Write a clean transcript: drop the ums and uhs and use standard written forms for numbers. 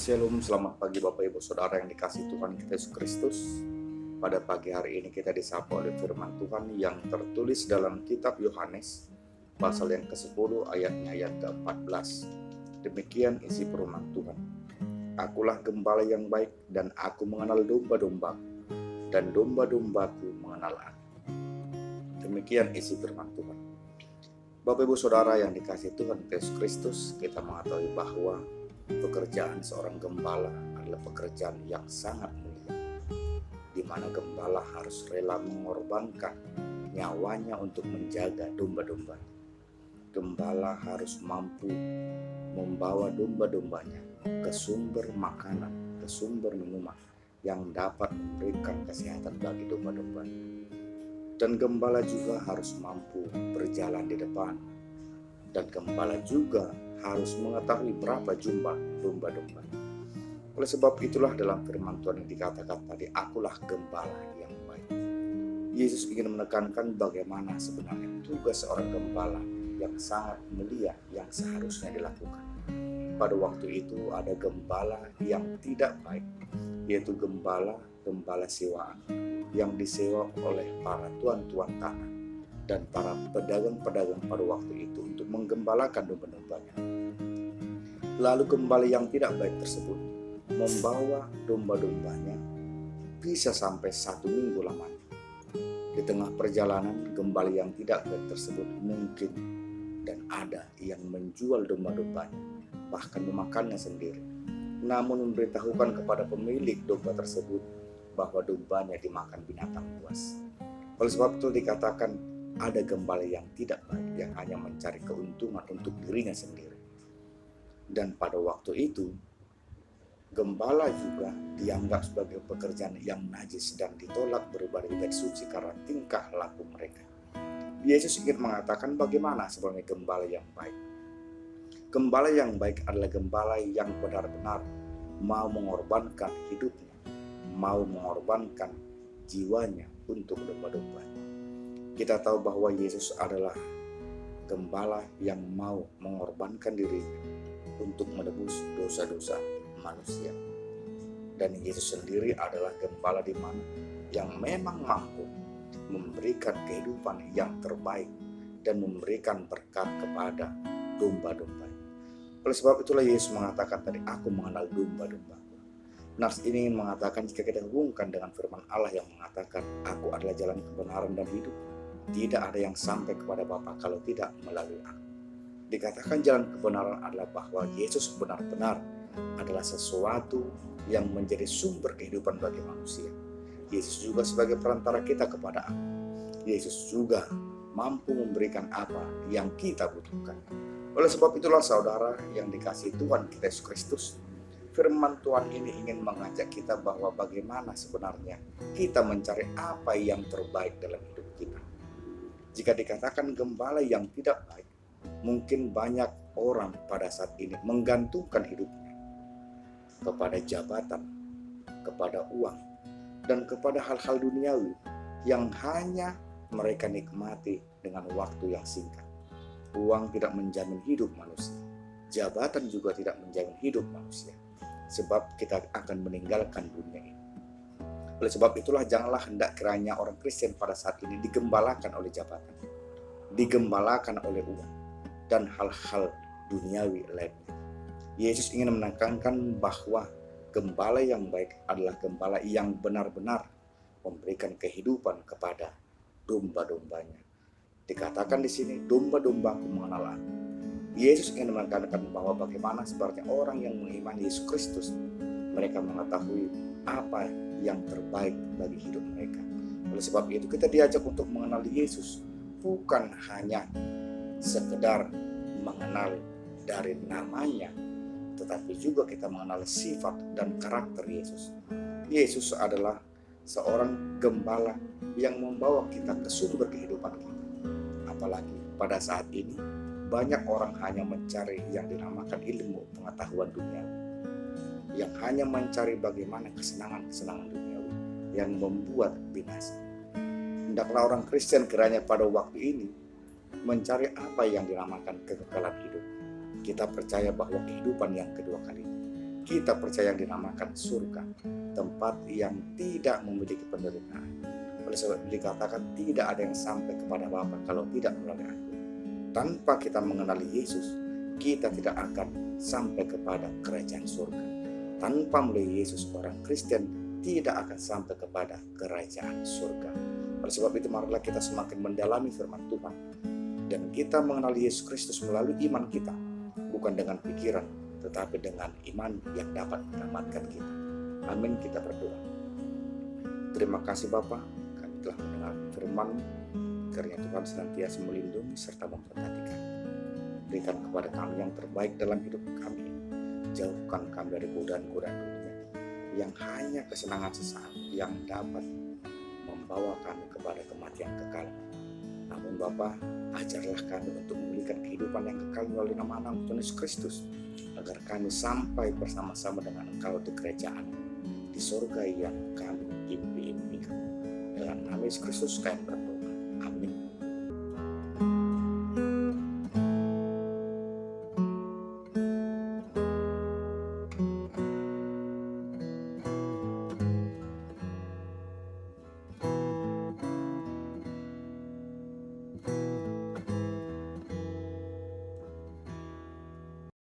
Shalom, selamat pagi Bapak Ibu Saudara yang dikasihi Tuhan Yesus Kristus. Pada pagi hari ini kita disapa oleh firman Tuhan yang tertulis dalam kitab Yohanes pasal yang ke-10 ayatnya ayat ke-14. Demikian isi firman Tuhan. Akulah gembala yang baik dan aku mengenal domba-dombaku dan domba-dombaku mengenal aku. Demikian isi firman Tuhan. Bapak Ibu Saudara yang dikasihi Tuhan Yesus Kristus, kita mengetahui bahwa pekerjaan seorang gembala adalah pekerjaan yang sangat mulia, di mana gembala harus rela mengorbankan nyawanya untuk menjaga domba-domba. Gembala harus mampu membawa domba-dombanya ke sumber makanan, ke sumber minuman yang dapat memberikan kesehatan bagi domba-domba. Dan gembala juga harus mampu berjalan di depan. Dan gembala juga harus mengetahui berapa jumlah domba-domba. Oleh sebab itulah dalam firman Tuhan yang dikatakan tadi, akulah gembala yang baik. Yesus ingin menekankan bagaimana sebenarnya tugas seorang gembala yang sangat mulia yang seharusnya dilakukan. Pada waktu itu ada gembala yang tidak baik, yaitu gembala sewaan yang disewa oleh para tuan-tuan tanah dan para pedagang-pedagang pada waktu itu untuk menggembalakan domba-dombanya. Lalu gembala yang tidak baik tersebut membawa domba-dombanya bisa sampai 1 minggu lamanya. Di tengah perjalanan, gembala yang tidak baik tersebut mungkin dan ada yang menjual domba-dombanya, bahkan memakannya sendiri, namun memberitahukan kepada pemilik domba tersebut bahwa dombanya dimakan binatang buas. Oleh sebab itu dikatakan ada gembala yang tidak baik yang hanya mencari keuntungan untuk dirinya sendiri. Dan pada waktu itu gembala juga dianggap sebagai pekerjaan yang najis dan ditolak beribadah di bait suci karena tingkah laku mereka. Yesus ingin mengatakan bagaimana sebenarnya gembala yang baik. Gembala yang baik adalah gembala yang benar-benar mau mengorbankan hidupnya, mau mengorbankan jiwanya untuk domba-dombanya. Kita tahu bahwa Yesus adalah gembala yang mau mengorbankan dirinya untuk menebus dosa-dosa manusia. Dan Yesus sendiri adalah gembala di mana yang memang mampu memberikan kehidupan yang terbaik dan memberikan berkat kepada domba-domba. Oleh sebab itulah Yesus mengatakan tadi, aku mengenal domba-domba. Nas ini ingin mengatakan jika kita hubungkan dengan firman Allah yang mengatakan, aku adalah jalan kebenaran dan hidup. Tidak ada yang sampai kepada Bapa kalau tidak melalui aku. Dikatakan jalan kebenaran adalah bahwa Yesus benar-benar adalah sesuatu yang menjadi sumber kehidupan bagi manusia. Yesus juga sebagai perantara kita kepada Allah. Yesus juga mampu memberikan apa yang kita butuhkan. Oleh sebab itulah saudara yang dikasihi Tuhan kita Yesus Kristus, firman Tuhan ini ingin mengajak kita bahwa bagaimana sebenarnya kita mencari apa yang terbaik dalam hidup kita. Jika dikatakan gembala yang tidak baik, mungkin banyak orang pada saat ini menggantungkan hidupnya kepada jabatan, kepada uang, dan kepada hal-hal duniawi yang hanya mereka nikmati dengan waktu yang singkat. Uang tidak menjamin hidup manusia, jabatan juga tidak menjamin hidup manusia, sebab kita akan meninggalkan dunia ini. Oleh sebab itulah janganlah hendak kiranya orang Kristen pada saat ini digembalakan oleh jabatan, digembalakan oleh uang, dan hal-hal duniawi lainnya. Yesus ingin menekankan bahwa gembala yang baik adalah gembala yang benar-benar memberikan kehidupan kepada domba-dombanya. Dikatakan di sini, domba-dombaku mengenal aku. Yesus ingin menekankan bahwa bagaimana sebenarnya orang yang mengimani Yesus Kristus, mereka mengetahui apa yang terbaik bagi hidup mereka. Oleh sebab itu kita diajak untuk mengenali Yesus, bukan hanya sekedar mengenal dari namanya, tetapi juga kita mengenal sifat dan karakter Yesus. Yesus adalah seorang gembala yang membawa kita ke sumber kehidupan kita. Apalagi pada saat ini banyak orang hanya mencari yang dinamakan ilmu pengetahuan duniawi, yang hanya mencari bagaimana kesenangan-kesenangan duniawi yang membuat binasa. Hendaklah orang Kristen kiranya pada waktu ini mencari apa yang dinamakan kekekalan hidup. Kita percaya bahwa kehidupan yang kedua kali kita percaya yang dinamakan surga, tempat yang tidak memiliki penderitaan. Oleh sebab itu dikatakan tidak ada yang sampai kepada Bapa kalau tidak melalui aku. Tanpa kita mengenali Yesus, kita tidak akan sampai kepada kerajaan surga. Tanpa melalui Yesus, orang Kristen tidak akan sampai kepada kerajaan surga. Oleh sebab itu marilah kita semakin mendalami firman Tuhan, dan kita mengenali Yesus Kristus melalui iman kita, bukan dengan pikiran, tetapi dengan iman yang dapat menyelamatkan kita. Amin. Kita berdoa. Terima kasih Bapa, kami telah mendengar firman. Kiranya Tuhan senantiasa melindungi serta memberkati kami. Berikan kepada kami yang terbaik dalam hidup kami. Jauhkan kami dari godaan-godaan dunia yang hanya kesenangan sesaat yang dapat membawa kami kepada kematian kekal. Namun Bapa, ajarlah kami untuk memiliki kehidupan yang kekal melalui nama Anak Tuhan Yesus Kristus, agar kami sampai bersama-sama dengan Engkau di kerajaan di surga yang kami impi-impikan. Dalam nama Yesus Kristus kami berdoa. Amin.